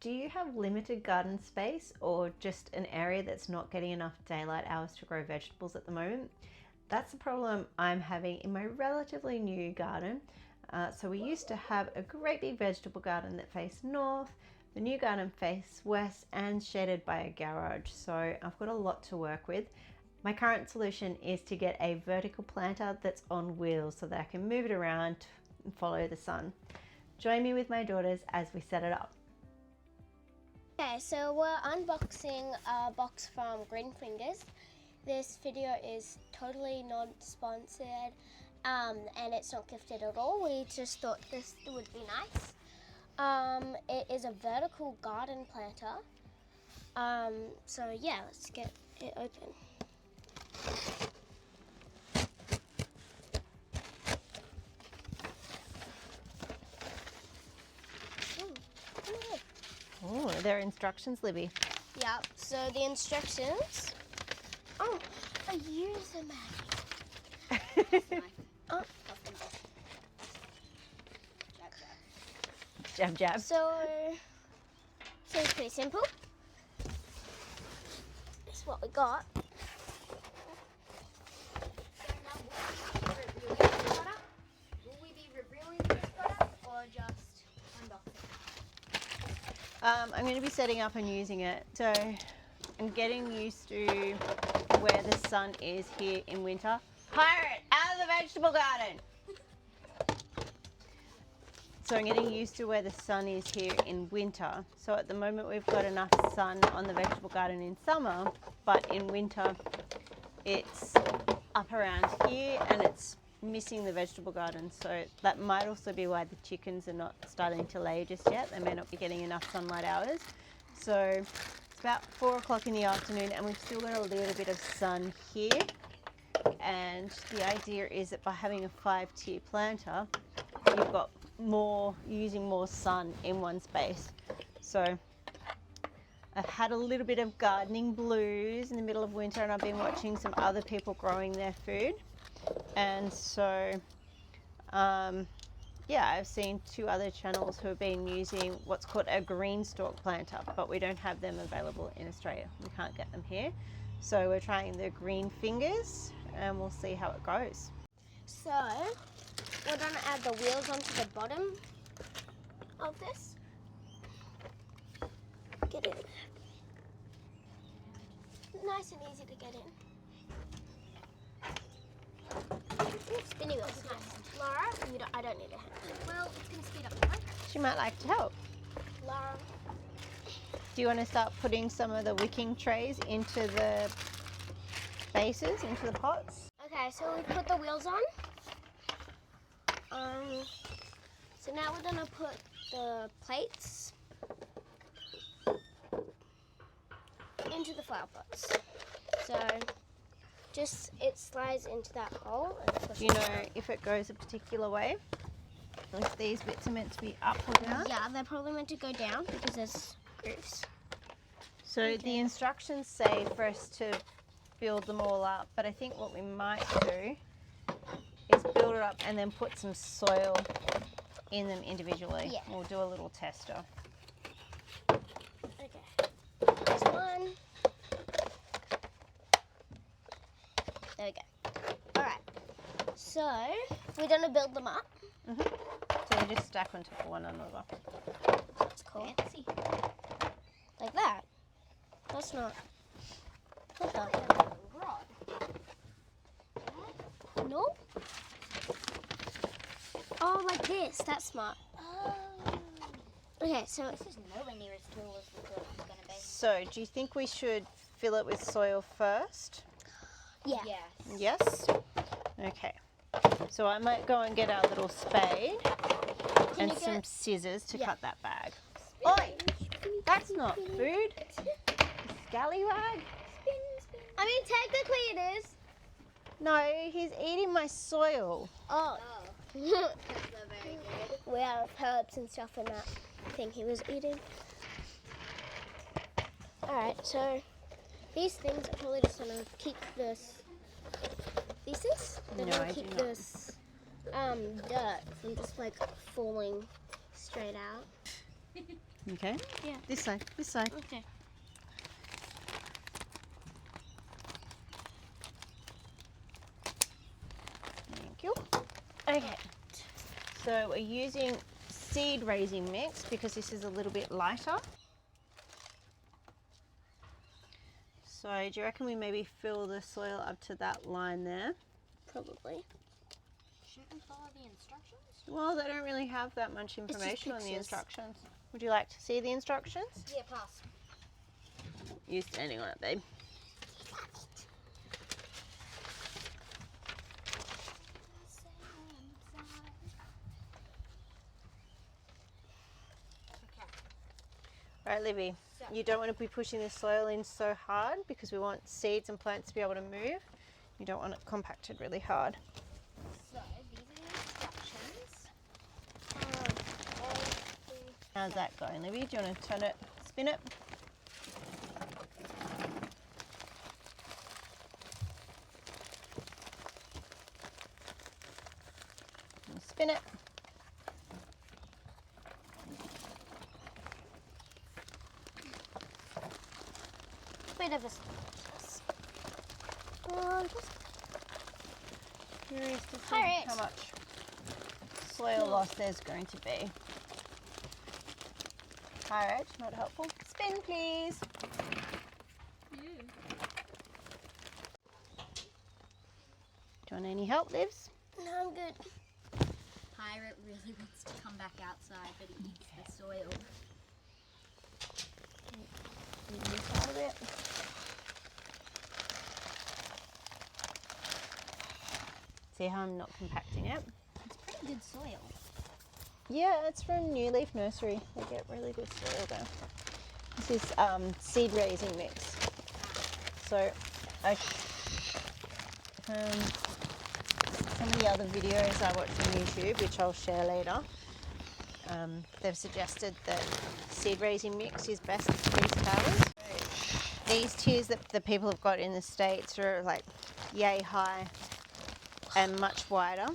Do you have limited garden space or just an area that's not getting enough daylight hours to grow vegetables at the moment? That's the problem I'm having in my relatively new garden. So we used to have a great big vegetable garden that faced north. The new garden faced west and shaded by a garage. So I've got a lot to work with. My current solution is to get a vertical planter that's on wheels so that I can move it around and follow the sun. Join me with my daughters as we set it up. Okay, so we're unboxing a box from Green Fingers. This video is totally non-sponsored and it's not gifted at all. We just thought this would be nice. It is a vertical garden planter. So yeah, let's get it open. Oh, there are instructions, Libby. Yep, so the instructions. Oh, a user manual. Oh. Jab, jab. So it's pretty simple. This is what we got. Will we be reviewing this product or just unboxing? I'm going to be setting up and using it. So I'm getting used to where the sun is here in winter. Pirate, out of the vegetable garden! So I'm getting used to where the sun is here in winter. So at the moment we've got enough sun on the vegetable garden in summer, but in winter it's up around here and it's missing the vegetable garden. So that might also be why the chickens are not starting to lay just yet. They may not be getting enough sunlight hours. So it's about 4 o'clock in the afternoon and we've still got a little bit of sun here. And the idea is that by having a 5-tier planter, you've got using more sun in one space. So I've had a little bit of gardening blues in the middle of winter and I've been watching some other people growing their food. And so, yeah, I've seen 2 other channels who have been using what's called a green stalk planter, but we don't have them available in Australia. We can't get them here. So we're trying the Green Fingers and we'll see how it goes. So we're going to add the wheels onto the bottom of this. Get in. Nice and easy to get in. Ooh, spinny wheels, nice. Laura, I don't need a hand. Well, it's going to speed up the process. She might like to help. Laura. Do you want to start putting some of the wicking trays into the bases, into the pots? Okay, so we put the wheels on. So now we're gonna put the plates into the flower pots. So it slides into that hole. And Do you know if it goes a particular way? If these bits are meant to be up or down? Yeah, they're probably meant to go down because there's grooves. So the instructions say for us to build them all up, but I think what we might do is build it up and then put some soil in them individually. Yeah. We'll do a little tester. Okay, there's one. There we go. All right, so we're gonna build them up. So we just stack on top of one another. That's cool. Fancy. Like that. That's not. What the? Rod. No? Oh, like this. That's smart. Oh. Okay, so This is nowhere near as tall as we thought it was going to be. So do you think we should fill it with soil first? yeah. Yes. Yes? Okay. So I might go and get our little spade and you some get- scissors to Yeah. cut that bag. Oi! That's not food. Scallywag? I mean, technically it is. No, he's eating my soil. Oh. That's not very good. We have herbs and stuff in that thing he was eating. Alright, so these things are probably just gonna keep this. These things? They're No, gonna I do keep not. this dirt from just like falling straight out. Okay. Yeah. This side. This side. Okay. Thank you. Okay. So we're using seed raising mix because this is a little bit lighter. So do you reckon we maybe fill the soil up to that line there? Probably. Shouldn't we follow the instructions? Well, they don't really have that much information on the pictures. instructions. Would you like to see the instructions? Yeah, pass. You standing on it, babe. Okay. All right, Livy. You don't want to be pushing the soil in so hard because we want seeds and plants to be able to move. You don't want it compacted really hard. So these are the instructions. How's that going, Livy? Do you want to turn it, spin it? And spin it. Bit of a. Just curious to see Alright. how much soil loss there's going to be. Alright, not helpful. Spin, please. Do you want any help, Livs? No, I'm good. Pirate really wants to come back outside, but he eats the soil. This side of it. See how I'm not compacting it? It's pretty good soil. Yeah, it's from New Leaf Nursery. They get really good soil there. This is seed raising mix. So I some of the other videos I watch on YouTube, which I'll share later, they've suggested that seed raising mix is best for these towers. These tiers that the people have got in the States are like yay high and much wider.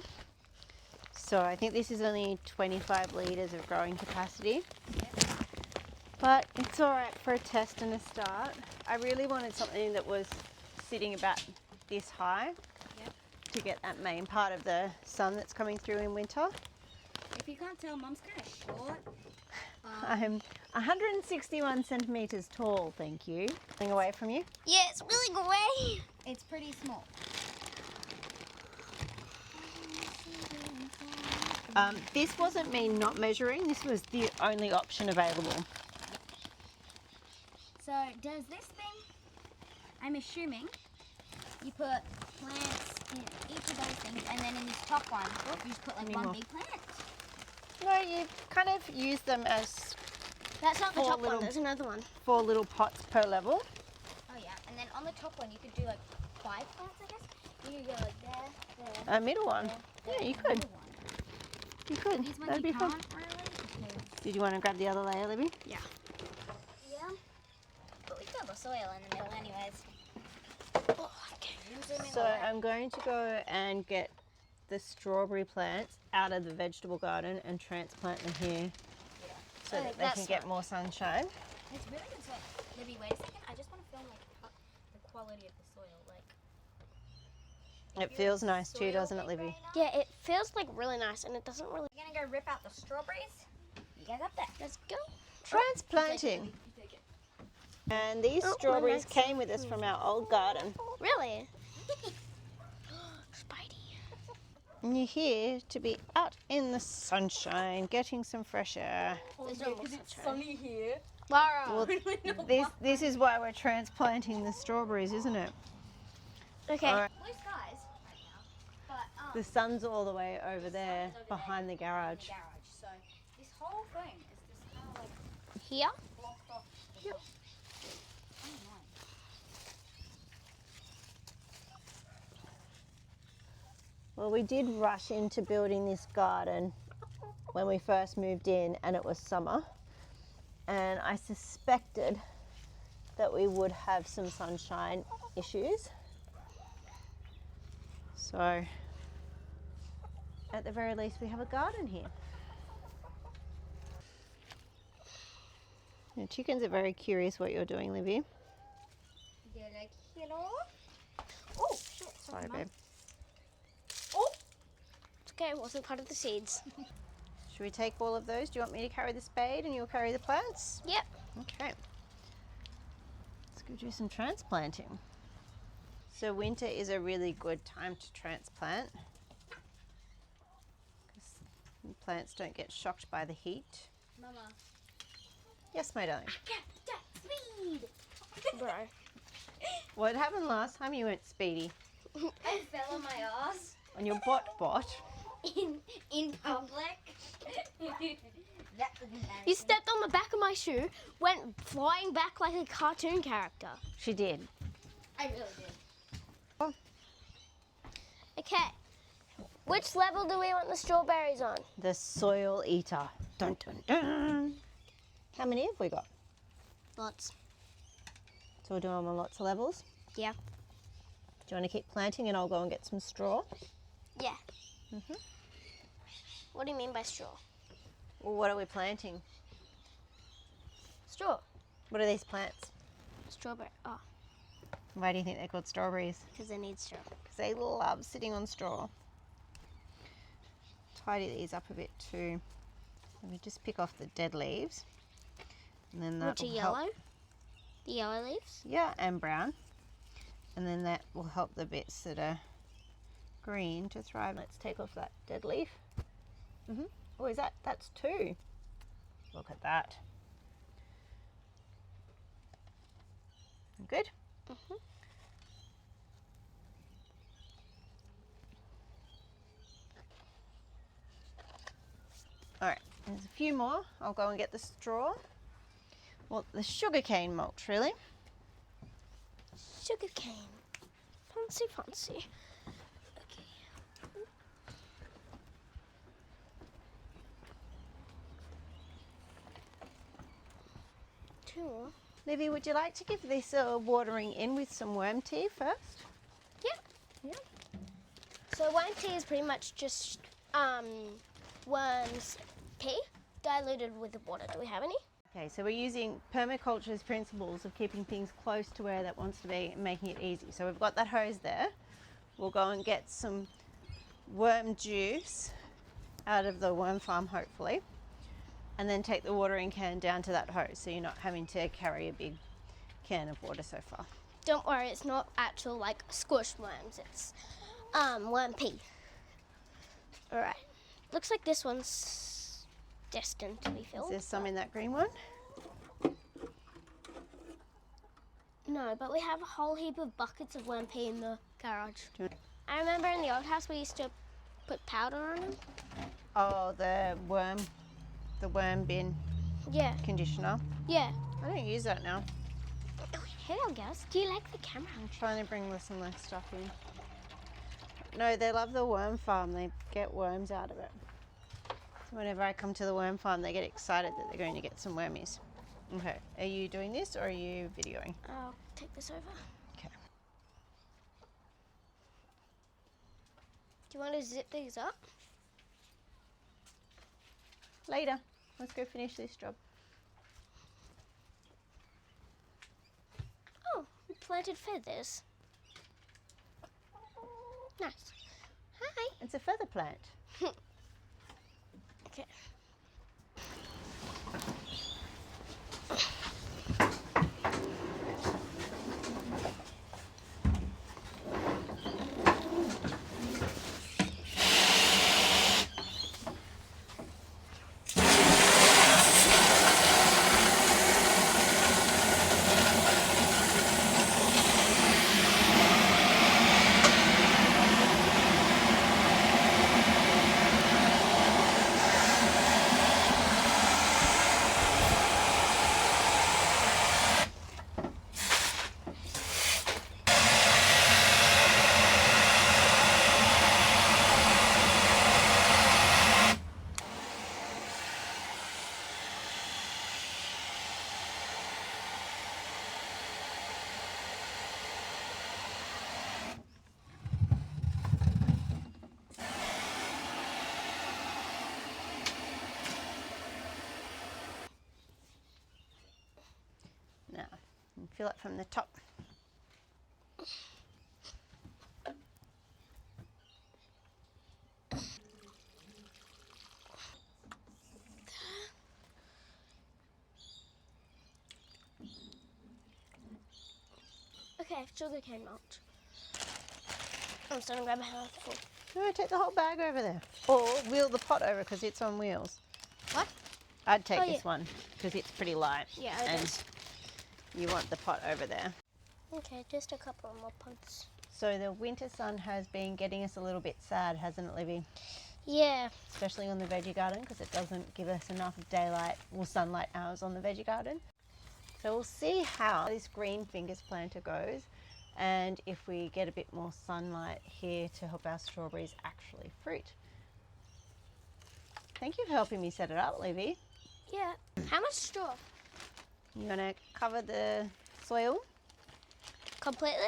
So I think this is only 25 litres of growing capacity. But it's alright for a test and a start. I really wanted something that was sitting about this high to get that main part of the sun that's coming through in winter. If you can't tell, Mum's kind of short. I'm 161 centimetres tall, thank you. Thing away from you. Yeah, it's really grey. It's pretty small. This wasn't me not measuring, this was the only option available. So does this thing, I'm assuming, you put plants in each of those things, and then in this top one, you just put like Any one more? big plant? No, you kind of use them as That's not the 4 top little- one. There's another one. 4 little pots per level. Oh yeah, and then on the top one you could do like 5 plants, I guess. You could go like there, A middle one. there, Yeah, you and could. another one. You could. These ones That'd you be fun. can't really, because Did you want to grab the other layer, Libby? yeah, but we got the soil in the middle anyways. Oh, okay. Zoom in So a lot. I'm going to go and get the strawberry plants out of the vegetable garden and transplant them here so I that think they that's can get fine. more sunshine. It's really good soil. Libby, wait a second. I just want to film like the quality of the soil. Like It feels nice too, soil doesn't it, big Libby? right now? Yeah, it feels like really nice, and it doesn't really. We're gonna go rip out the strawberries. You guys up there? Let's go. Transplanting. You take it. And these Oh, strawberries my came with us from our old garden. Really? Spidey. And you're here to be out in the sunshine, getting some fresh air. There's no more sunshine. sunny here. Lara. Well, this is why we're transplanting the strawberries, isn't it? Okay. All right. Blue skies right now, but The sun's all the way over there sun's over behind the in the garage. garage. So this whole thing is just kind of like Here. blocked off. The top. Oh, nice. Well, we did rush into building this garden when we first moved in and it was summer. And I suspected that we would have some sunshine issues. So, at the very least, we have a garden here. The chickens are very curious what you're doing, Livy. They're like, hello. Oh, shit. Sorry, babe. Oh. It's okay, it wasn't part of the seeds. Should we take all of those? Do you want me to carry the spade and you'll carry the plants? Yep. Okay. Let's go do some transplanting. So winter is a really good time to transplant because plants don't get shocked by the heat. Mama. Yes, my darling. Captain Speed. Bro. What happened last time you went speedy? I fell on my ass On your bot? in public. That was embarrassing. You stepped on the back of my shoe, went flying back like a cartoon character. She did. I really did. Okay. Which level do we want the strawberries on? The soil eater. Dun dun dun. How many have we got? Lots. So we're doing them on lots of levels. Yeah. Do you want to keep planting and I'll go and get some straw? Yeah. Mhm. What do you mean by straw? Well, what are we planting? Straw. What are these plants? Strawberry. Oh, Why do you think they're called strawberries? because they need straw. Because they love sitting on straw. Tidy these up a bit too. Let me just pick off the dead leaves. And then that Which are will help. yellow? The yellow leaves? Yeah, and brown. And then that will help the bits that are green to thrive. Let's take off that dead leaf. Oh, is that's two. Look at that. Good? Mhm. All right, there's a few more. I'll go and get the straw. Well, the sugarcane mulch, really. Sugar cane. Fancy, fancy. Okay. Two more. Livy, would you like to give this a watering in with some worm tea first? Yeah. So worm tea is pretty much just worms pea diluted with the water. Do we have any? Okay, so we're using permaculture's principles of keeping things close to where that wants to be and making it easy. So we've got that hose there. We'll go and get some worm juice out of the worm farm, hopefully, and then take the watering can down to that hose so you're not having to carry a big can of water so far. Don't worry, it's not actual like squish worms. It's worm pea. All right. Looks like this one's destined to be Is filled. there some in that green one? No, but we have a whole heap of buckets of worm pea in the garage. Do you- I remember in the old house we used to put powder on them. Oh, the worm bin Yeah, conditioner. yeah. I don't use that now. Hello, girls. Do you like the camera? I'm trying to bring some less stuff in. No, they love the worm farm. They get worms out of it. So whenever I come to the worm farm, they get excited that they're going to get some wormies. Okay, are you doing this or are you videoing? I'll take this over. Okay. Do you want to zip these up? Later. Let's go finish this job. Oh, we planted feathers. Nice. Hi. It's a feather plant. Okay. Now, and fill it from the top. Okay, sugarcane mulch. I'm just gonna grab a handful. No, take the whole bag over there. Or wheel the pot over because it's on wheels. What? I'd take Oh, this yeah. one because it's pretty light. Yeah, and you want the pot over there. Okay, just a couple more pots. So the winter sun has been getting us a little bit sad, hasn't it, Livy? Yeah. Especially on the veggie garden because it doesn't give us enough daylight or sunlight hours on the veggie garden. So we'll see how this green fingers planter goes and if we get a bit more sunlight here to help our strawberries actually fruit. Thank you for helping me set it up, Livy. Yeah. How much straw? You're going to cover the soil. Completely?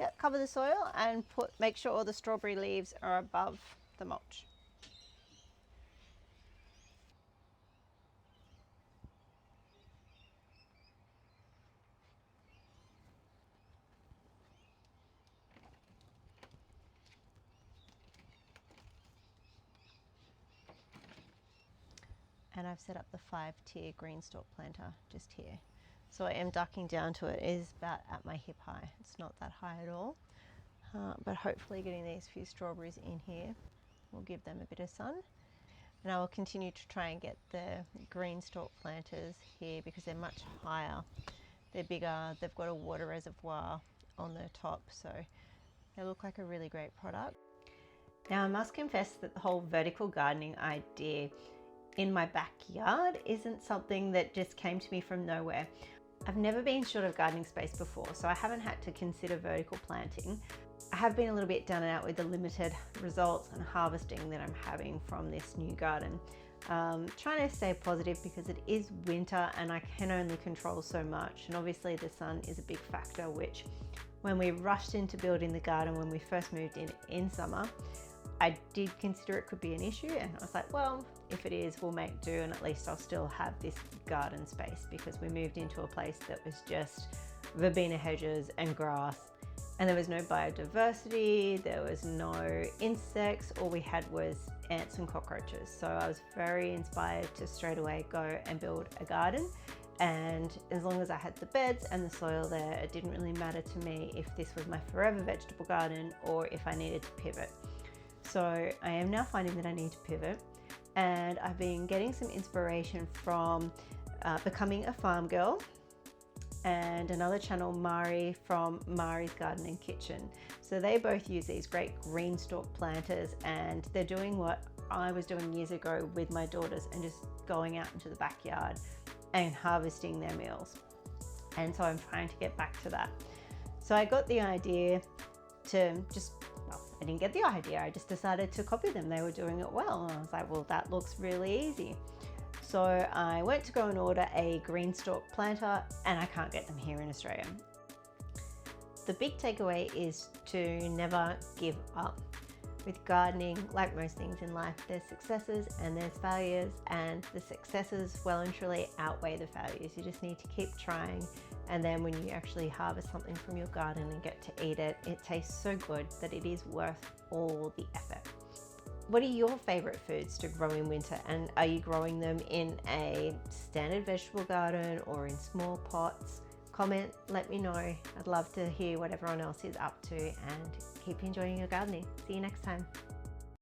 Yep, cover the soil and make sure all the strawberry leaves are above the mulch. And I've set up the 5-tier green stalk planter just here. So I am ducking down to it. It is about at my hip high. It's not that high at all. But hopefully getting these few strawberries in here will give them a bit of sun. And I will continue to try and get the green stalk planters here because they're much higher. They're bigger, they've got a water reservoir on the top, so they look like a really great product. Now I must confess that the whole vertical gardening idea in my backyard isn't something that just came to me from nowhere. I've never been short of gardening space before, so I haven't had to consider vertical planting. I have been a little bit down and out with the limited results and harvesting that I'm having from this new garden. Trying to stay positive because it is winter and I can only control so much, and obviously the sun is a big factor, which when we rushed into building the garden when we first moved in summer, I did consider it could be an issue, and I was like, well, if it is, we'll make do, and at least I'll still have this garden space because we moved into a place that was just verbena hedges and grass, and there was no biodiversity, there was no insects, all we had was ants and cockroaches. So I was very inspired to straight away go and build a garden, and as long as I had the beds and the soil there, it didn't really matter to me if this was my forever vegetable garden or if I needed to pivot. So I am now finding that I need to pivot, and I've been getting some inspiration from Becoming a Farm Girl and another channel, Mari, from Mari's Garden and Kitchen. So they both use these great green stalk planters, and they're doing what I was doing years ago with my daughters and just going out into the backyard and harvesting their meals. And so I'm trying to get back to that. So I got the idea to just, well, I didn't get the idea, I just decided to copy them. They were doing it well, and I was like, well, that looks really easy. So I went to go and order a green stalk planter, and I can't get them here in Australia. The big takeaway is to never give up. With gardening, like most things in life, there's successes and there's failures, and the successes well and truly outweigh the failures. You just need to keep trying, and then when you actually harvest something from your garden and get to eat it, it tastes so good that it is worth all the effort. What are your favorite foods to grow in winter, and are you growing them in a standard vegetable garden or in small pots? Comment, let me know. I'd love to hear what everyone else is up to, and keep enjoying your gardening. See you next time.